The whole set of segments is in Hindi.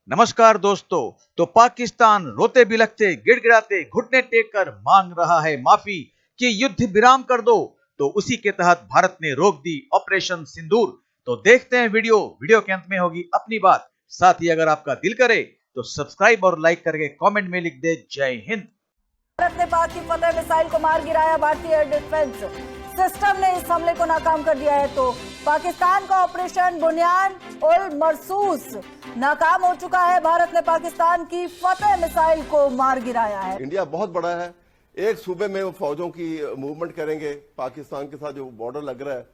नमस्कार दोस्तों। तो पाकिस्तान रोते बिलखते गिड़गिड़ाते घुटने टेक कर मांग रहा है माफी कि युद्ध विराम कर दो। तो उसी के तहत भारत ने रोक दी ऑपरेशन सिंदूर। तो देखते हैं वीडियो के अंत में होगी अपनी बात। साथ ही अगर आपका दिल करे तो सब्सक्राइब और लाइक करके कमेंट में लिख दे जय हिंद। भारत ने पाक की फतेह मिसाइल को मार गिराया। भारतीय एयर डिफेंस सिस्टम ने इस हमले को नाकाम कर दिया है। तो पाकिस्तान का ऑपरेशन बुनियान उल मरसूस नाकाम हो चुका है। भारत ने पाकिस्तान की फतेह मिसाइल को मार गिराया है। इंडिया बहुत बड़ा है, एक सूबे में वो फौजों की मूवमेंट करेंगे। पाकिस्तान के साथ जो बॉर्डर लग रहा है,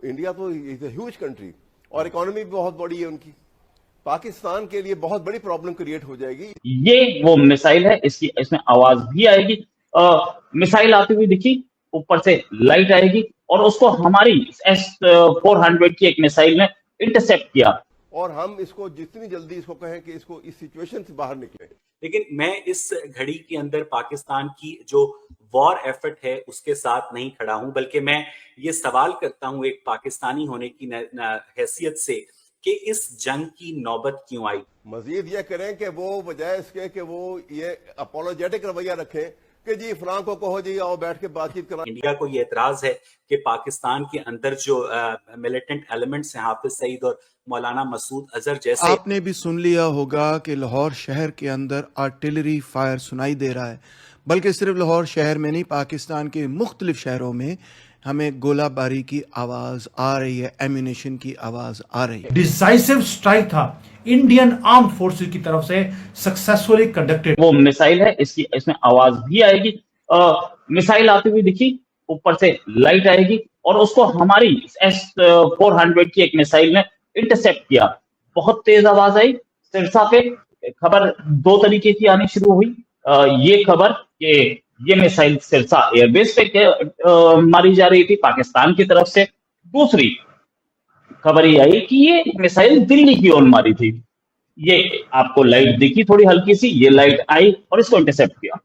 इंडिया तो इज ह्यूज कंट्री और इकोनॉमी भी बहुत बड़ी है उनकी। पाकिस्तान के लिए बहुत बड़ी प्रॉब्लम क्रिएट हो जाएगी। ये वो मिसाइल है, इसमें आवाज भी आएगी। मिसाइल आती हुई दिखी, ऊपर से लाइट आएगी और उसको हमारी S-400 की एक मिसाइल ने इंटरसेप्ट किया। और हम इसको जितनी जल्दी इसको कहें कि इसको इस सिचुएशन से बाहर निकले। लेकिन मैं इस घड़ी के अंदर पाकिस्तान की जो वॉर एफर्ट है उसके साथ नहीं खड़ा हूं, बल्कि मैं ये सवाल करता हूं एक पाकिस्तानी होने की हैसियत से कि इस जंग की नौबत क्यों आई। मजीद ये करें कि वो बजाय इसके कि वो ये अपोलोजेटिक रवैया रखें कि जी फलां को कहो जी आओ बैठ के बातचीत करा। इंडिया को ये एतराज है कि पाकिस्तान के अंदर जो मिलिटेंट एलिमेंट्स हैं, हाफिज सईद और मौलाना मसूद अजहर जैसे। आपने भी सुन लिया होगा कि लाहौर शहर के अंदर आर्टिलरी फायर सुनाई दे रहा है, बल्कि सिर्फ लाहौर शहर में नहीं, पाकिस्तान के मुख्तलिफ शहरों में हमें गोलाबारी की आवाज आ रही है, एम्यूनेशन की आवाज आ रही है। डिसाइसिव स्ट्राइक था इंडियन आर्म्ड फोर्सेस की तरफ से, सक्सेसफुली कंडक्टेड। वो मिसाइल है, इसमें आवाज भी आएगी। मिसाइल आती हुई दिखी, ऊपर से लाइट आएगी और उसको हमारी S-400 की एक मिसाइल ने इंटरसेप्ट किया। बहुत तेज आवाज आई। सिरसा पे खबर दो तरीके की आनी शुरू हुई। ये खबर कि ये मिसाइल सिरसा एयरबेस पे मारी जा रही थी पाकिस्तान की तरफ से। दूसरी खबर ये आई कि ये मिसाइल दिल्ली की ओर मारी थी। ये आपको लाइट दिखी थोड़ी हल्की सी, ये लाइट आई और इसको इंटरसेप्ट किया।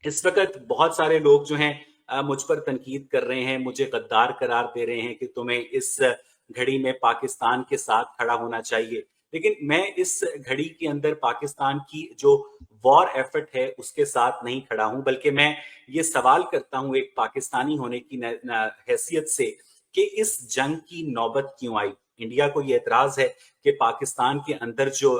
इस वक्त बहुत सारे लोग जो हैं मुझ पर तनकीद कर रहे हैं, मुझे गद्दार करार दे रहे हैं कि तुम्हें इस घड़ी में पाकिस्तान के साथ खड़ा होना चाहिए। लेकिन मैं इस घड़ी के अंदर पाकिस्तान की जो वॉर एफर्ट है उसके साथ नहीं खड़ा हूं, बल्कि मैं ये सवाल करता हूं एक पाकिस्तानी होने की हैसियत से कि इस जंग की नौबत क्यों आई। इंडिया को ये एतराज है कि पाकिस्तान के अंदर जो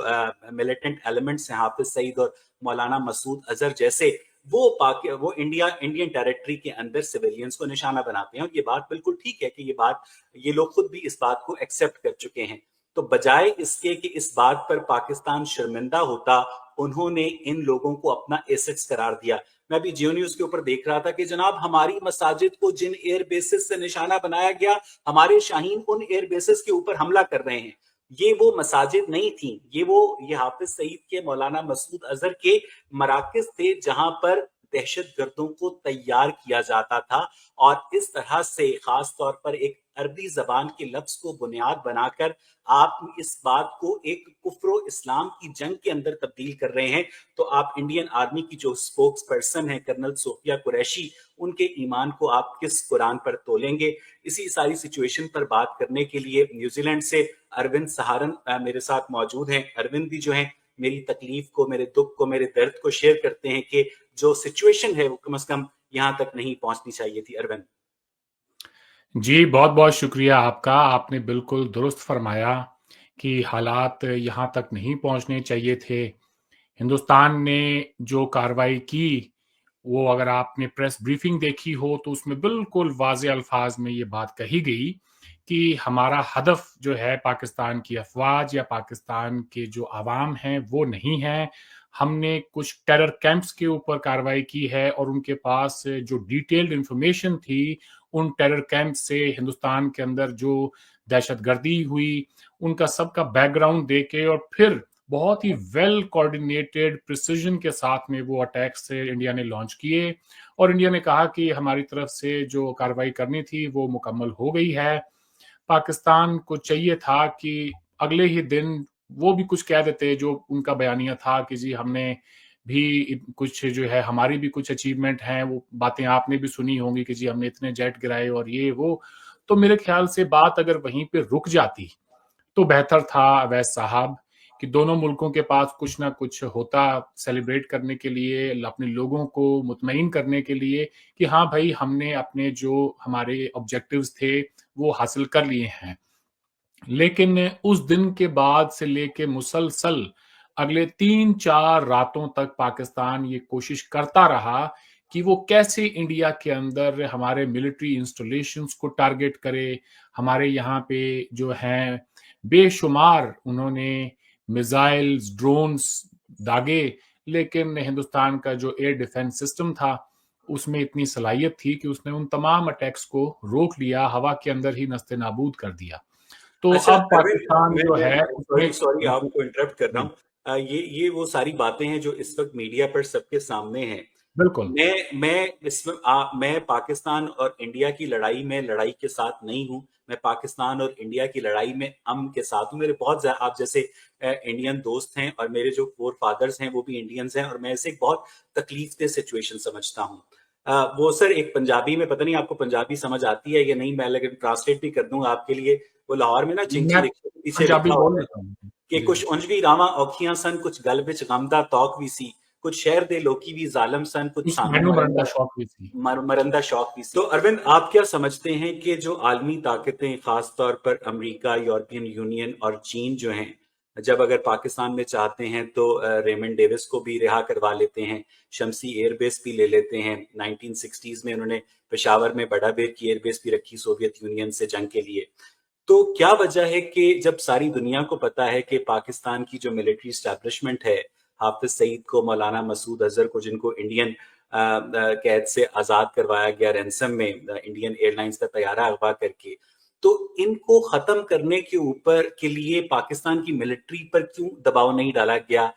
मिलिटेंट एलिमेंट्स हैं, हाफिज सईद और मौलाना मसूद अजहर जैसे, वो इंडियन टेरिटरी के अंदर सिविलियंस को निशाना बनाते हैं। और ये बात बिल्कुल ठीक है कि ये लोग खुद भी इस बात को एक्सेप्ट कर चुके हैं। तो बजाय इसके कि इस बात पर पाकिस्तान शर्मिंदा होता, उन्होंने इन लोगों को अपना एसेट्स करार दिया। मैं अभी जियो न्यूज के ऊपर देख रहा था कि जनाब हमारी मसाजिद को जिन एयर बेसिस से निशाना बनाया गया, हमारे शाहीन उन एयर बेसिस के ऊपर हमला कर रहे हैं। ये वो मसाजिद नहीं थी, ये हाफिज सईद के, मौलाना मसूद अजहर के मराकज थे जहां पर दहशतगर्दों को तैयार किया जाता था। और इस तरह से खास तौर पर एक अरबी जबान के लफ्ज को बुनियाद बनाकर आप इस बात को एक कुफ्र इस्लाम की जंग के अंदर तब्दील कर रहे हैं। तो आप इंडियन आर्मी की जो स्पोक्स पर्सन है कर्नल सोफिया कुरैशी, उनके ईमान को आप किस कुरान पर तोलेंगे? इसी सारी सिचुएशन पर बात करने के लिए न्यूजीलैंड से अरविंद सहारन मेरे साथ मौजूद हैं। अरविंद भी जो है मेरी तकलीफ को, मेरे दुख को, मेरे दर्द को शेयर करते हैं कि जो सिचुएशन है वो कम से कम यहां तक नहीं पहुंचनी चाहिए थी। अरविंद जी, बहुत बहुत शुक्रिया आपका। आपने बिल्कुल दुरुस्त फरमाया कि हालात यहाँ तक नहीं पहुंचने चाहिए थे। हिंदुस्तान ने जो कार्रवाई की, वो अगर आपने प्रेस ब्रीफिंग देखी हो तो उसमें बिल्कुल वाज़े अल्फाज में ये बात कही गई कि हमारा हदफ जो है पाकिस्तान की अफवाज या पाकिस्तान के जो आवाम हैं वो नहीं है। हमने कुछ टेरर कैंप्स के ऊपर कार्रवाई की है और उनके पास जो डिटेल्ड इंफॉर्मेशन थी, उन टेरर कैंप से हिंदुस्तान के अंदर जो दहशतगर्दी हुई, उनका सबका बैकग्राउंड देके और फिर बहुत ही वेल कोऑर्डिनेटेड प्रिसीजन के साथ में वो अटैक्स इंडिया ने लॉन्च किए। और इंडिया ने कहा कि हमारी तरफ से जो कार्रवाई करनी थी वो मुकम्मल हो गई है। पाकिस्तान को चाहिए था कि अगले ही दिन वो भी कुछ कह देते, जो उनका बयानिया था कि जी हमने भी कुछ जो है, हमारी भी कुछ अचीवमेंट हैं, वो बातें आपने भी सुनी होंगी कि जी हमने इतने जेट गिराए और ये वो। तो मेरे ख्याल से बात अगर वहीं पे रुक जाती तो बेहतर था अवैस साहब, कि दोनों मुल्कों के पास कुछ ना कुछ होता सेलिब्रेट करने के लिए, अपने लोगों को मुतमईन करने के लिए कि हाँ भाई, हमने अपने जो हमारे ऑब्जेक्टिव्स थे वो हासिल कर लिए हैं। लेकिन उस दिन के बाद से लेके मुसलसल अगले 3-4 रातों तक पाकिस्तान ये कोशिश करता रहा कि वो कैसे इंडिया के अंदर हमारे मिलिट्री इंस्टॉलेशंस को टारगेट करे। हमारे यहाँ पे जो हैं बेशुमार उन्होंने मिसाइल्स, ड्रोन्स दागे, लेकिन हिंदुस्तान का जो एयर डिफेंस सिस्टम था उसमें इतनी सलाहियत थी कि उसने उन तमाम अटैक्स को रोक लिया, हवा के अंदर ही नस्ते नाबूद कर दिया। तो अच्छा अब अरविंद, पाकिस्तान जो है सॉरी उसमें सॉरी आपको इंटरप्ट कर रहा जी, हूँ। ये वो सारी बातें हैं जो इस वक्त मीडिया पर सबके सामने हैं। बिल्कुल। मैं पाकिस्तान और इंडिया की लड़ाई में लड़ाई के साथ नहीं हूं। मैं पाकिस्तान और इंडिया की लड़ाई में अमन के साथ हूं। मेरे आप जैसे इंडियन दोस्त हैं और मेरे जो फोर फादर्स हैं वो भी इंडियंस हैं और मैं इसे एक बहुत तकलीफ दे सिचुएशन समझता हूं। वो सर एक पंजाबी में, पता नहीं आपको पंजाबी समझ आती है या नहीं, मैं लेकिन ट्रांसलेट भी कर दूंगा आपके लिए। वो लाहौर में ना चिंची मैं रिक्शे के पीछे पंजाबी लिखा बोल होता है लेता हूँ। कि जी, कुछ उंज भी रावां औखियां सन, कुछ गल विच गम दा तौक भी सी, कुछ शहर दे लोकी भी जालिम सन, कुछ कुछ सानू मैनू मरन मरन दा दा शौक भी थी। मरन दा शौक भी सी। तो अरविंद, आप क्या समझते हैं कि जो आलमी ताकतें, खास तौर पर अमेरिका, यूरोपियन यूनियन और चीन जो हैं, जब अगर पाकिस्तान में चाहते हैं तो रेमंड डेविस को भी रिहा करवा लेते हैं, शमसी एयरबेस भी ले लेते हैं। 1960s में उन्होंने पेशावर में बड़ा बेर की एयरबेस भी रखी सोवियत यूनियन से जंग के लिए। तो क्या वजह है कि जब सारी दुनिया को पता है कि पाकिस्तान की जो मिलिट्री स्टैब्लिशमेंट है, हाफिज सईद को, मौलाना मसूद अजहर को, जिनको इंडियन कैद से आजाद करवाया गया रैंसम में, इंडियन एयरलाइंस का तैयारा अगवा करके, तो इनको खत्म करने के ऊपर के लिए पाकिस्तान की मिलिट्री पर क्यों दबाव नहीं डाला गया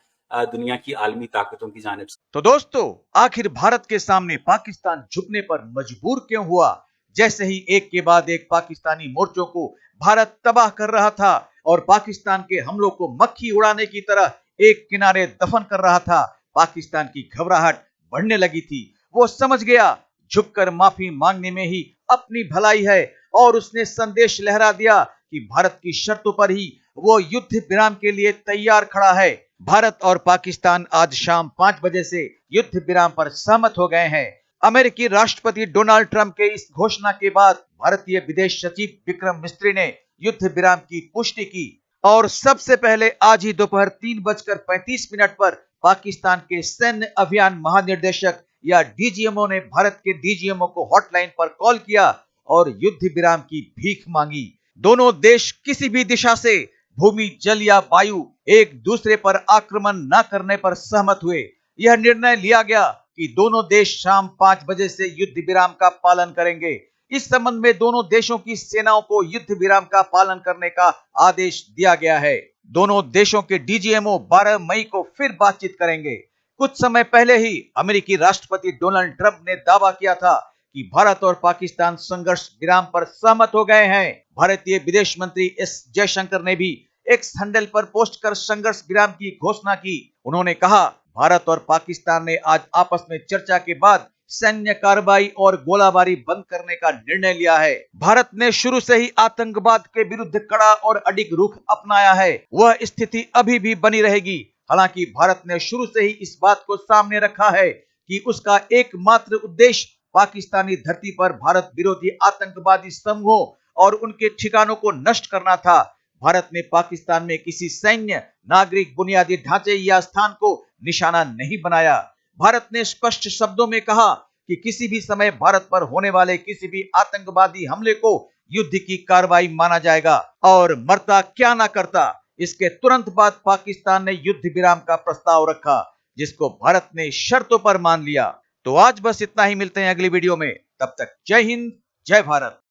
दुनिया की आलमी ताकतों की जानिब से? तो दोस्तों, आखिर भारत के सामने पाकिस्तान झुकने पर मजबूर क्यों हुआ? जैसे ही एक के बाद एक पाकिस्तानी मोर्चों को भारत तबाह कर रहा था और पाकिस्तान के हमलों को मक्खी उड़ाने की तरह एक किनारे दफन कर रहा था, पाकिस्तान की घबराहट बढ़ने लगी थी। वो समझ गया झुककर माफी मांगने में ही अपनी भलाई है और उसने संदेश लहरा दिया कि भारत की शर्तों पर ही वो युद्ध विराम के लिए तैयार खड़ा है। भारत और पाकिस्तान आज शाम 5 बजे से युद्ध विराम पर सहमत हो गए हैं। अमेरिकी राष्ट्रपति डोनाल्ड ट्रंप के इस घोषणा के बाद भारतीय विदेश सचिव विक्रम मिस्त्री ने युद्ध विराम की पुष्टि की और सबसे पहले आज ही दोपहर 3:35 पर पाकिस्तान के सैन्य अभियान महानिर्देशक या डीजीएमओ ने भारत के डीजीएमओ को हॉटलाइन पर कॉल किया और युद्ध विराम की भीख मांगी। दोनों देश किसी भी दिशा से, भूमि, जल या वायु, एक दूसरे पर आक्रमण न करने पर सहमत हुए। यह निर्णय लिया गया कि दोनों देश शाम 5 बजे से युद्ध विराम का पालन करेंगे। इस संबंध में दोनों देशों की सेनाओं को युद्ध विराम का पालन करने का आदेश दिया गया है। दोनों देशों के डीजीएमओ 12 मई को फिर बातचीत करेंगे। कुछ समय पहले ही अमेरिकी राष्ट्रपति डोनाल्ड ट्रंप ने दावा किया था कि भारत और पाकिस्तान संघर्ष विराम पर सहमत हो गए हैं। भारतीय विदेश मंत्री एस जयशंकर ने भी एक्स हैंडल पर पोस्ट कर संघर्ष विराम की घोषणा की। उन्होंने कहा, भारत और पाकिस्तान ने आज आपस में चर्चा के बाद सैन्य कार्रवाई और गोलाबारी बंद करने का निर्णय लिया है। भारत ने शुरू से ही आतंकवाद के विरुद्ध कड़ा और अडिग रुख अपनाया है। वह स्थिति अभी भी बनी रहेगी। हालांकि भारत ने शुरू से ही इस बात को सामने रखा है कि उसका एकमात्र उद्देश्य पाकिस्तानी धरती पर भारत विरोधी आतंकवादी समूहों और उनके ठिकानों को नष्ट करना था। भारत ने पाकिस्तान में किसी सैन्य, नागरिक बुनियादी ढांचे या स्थान को निशाना नहीं बनाया। भारत ने स्पष्ट शब्दों में कहा कि किसी भी समय भारत पर होने वाले किसी भी आतंकवादी हमले को युद्ध की कार्रवाई माना जाएगा और मरता क्या ना करता। इसके तुरंत बाद पाकिस्तान ने युद्ध विराम का प्रस्ताव रखा, जिसको भारत ने शर्तों पर मान लिया। तो आज बस इतना ही, मिलते हैं अगली वीडियो में। तब तक जय हिंद, जय भारत।